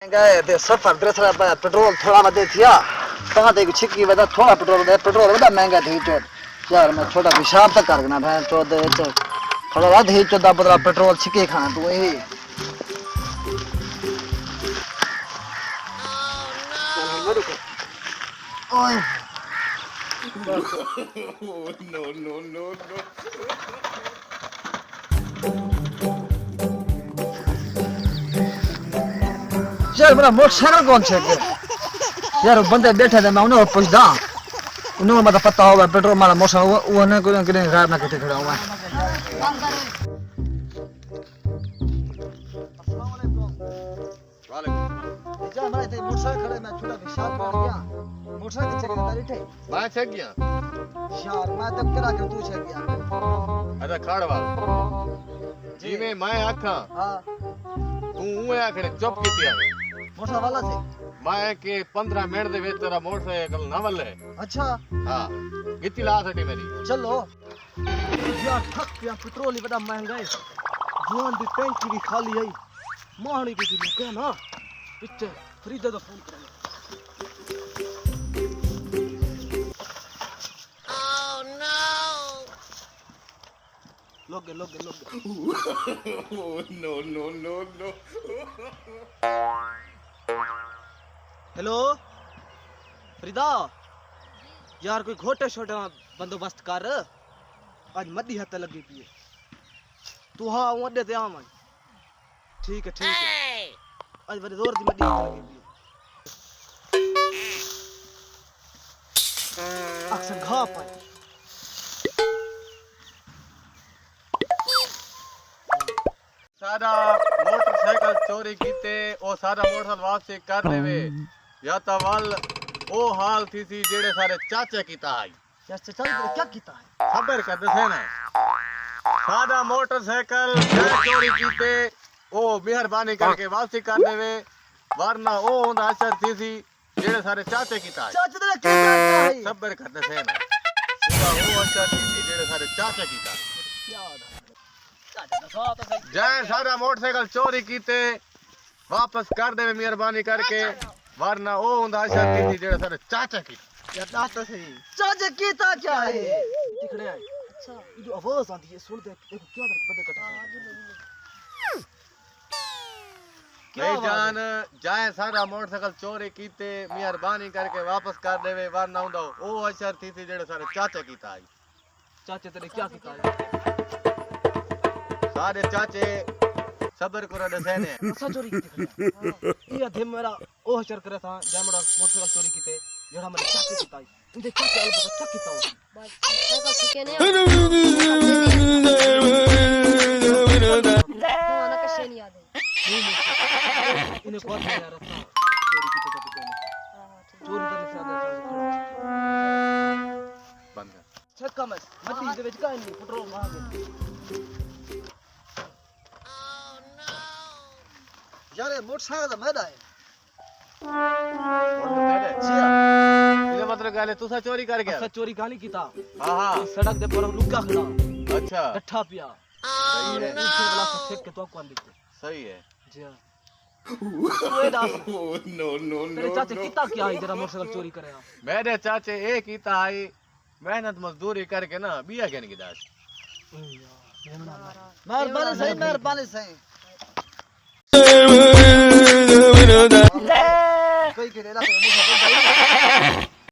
गए थे सफर दूसरा पेट्रोल थोड़ा मत थिया कहां तक छिकी वदा थोड़ा पेट्रोल वदा महंगा थी तो यार मैं छोटा पेशाब तक कर गना भाई तो दे तो थोड़ा रात ही 14 बदला पेट्रोल छिके खाना तू यही ओए no, no, no, no. यार मेरा मोटरसाइकिल कौन से यार बंदे बैठे थे मैं उन्हें पूछदा उन्हें मतलब पता होगा पेट्रोल मारा मोटरसाइकिल वो ने कोई किने गायब ना किथे खड़ा हुआ जा मैं ते मोटरसाइकिल खड़े मैं छोटा पेशाब कर गया मोटरसाइकिल चेक कर थे मैं छक गया यार मैं तब करा के तू चेक गया अदा खाड़वा जी में मैं आखा हां तू उए आखड़े चुप कीती आवे मोटरसाइकिल वाला से मैं के 15 मिनट दे विच तेरा मोटरसाइकिल ना वल्ले अच्छा हां कितनी ला सटी मेरी चलो यार ठक पे पेट्रोल ही बड़ा महंगा है जुआन दी टैंकी भी खाली है माहणी की लुके ना पिछे फ्रीज दा फोन कर लोग no, no, no, no. Hello Farida यार कोई घोटे छोटे बंदोबस्त कर आज मदी हथ लगी पी तू हाँ अड्डे ते आवां ठीक है आज बड़ी जोर दी मदी हथ लगी पी अक्सर घा पाई सारा मोटरसाइकिल चोरी कीते ओ सारा मोटरसाइकिल वापसी कर देवे या तो वल ओ हाल थी सी जेड़े सारे चाचे कीता है यार चल क्या कीता है खबर कर दसे ना सारा मोटरसाइकिल चोरी कीते ओ मेहरबानी करके वापसी कर देवे वरना ओ होंदा असर थी सी जेड़े सारे चाचे कीता है चाचा तेरा क्या करता है खबर कर दसे ना ओ असर थी सी जेड़े सारे चाचे कीता है जय सारा मोटरसाइकिल चोरी कीते वापस कर दे मेहरबानी करके वरना ओ हुंदा असर थी जेड़े सारे चाचा की यार नाश्ता सही चाचा कीता क्या है दिखने आए अच्छा ये जो आवाज आती है सुन दे देखो क्या बंदे कटा क्या जान जाए सारा मोटरसाइकिल चोरी कीते मेहरबानी करके वापस कर देवे वरना हुंदा ओ असर थी जेड़े सारे चाचा कीता है चाचा तेरे क्या कीता है सारे चाचे सबर करो दसेने अच्छा चोरी की ये थे मेरा ओ हशर करे था जामड़ा मोटरसाइकिल चोरी कीते जेड़ा मेरे चाचे कीता है तुझे क्या ख्याल बता क्या कीता हो बस साइकिल सीखे नहीं ना कैसे नहीं याद है इन्हें कौन है यार था चोरी कीते तो पहले चोरी करने से आधा बंद छक्का मत दे विच का नहीं पेट्रोल मांगे यार मोटरसाइकिल मैदा है इने मतलब गाले तुसा चोरी कर गया अच्छा चोरी कहानी कीता हां हां सड़क दे पर लुका खड़ा अच्छा गट्ठा पिया सही है नीचे वाला से फेंक के तो कौन दिखते सही है जी हां ओए दास नो नो तेरे चाचे कीता क्या है जरा मोटरसाइकिल चोरी करे मेरे चाचे एक कीता है मेहनत मजदूरी करके ना बिया के नहीं दास मेहरबानी सही कोई के लेला पे मुझे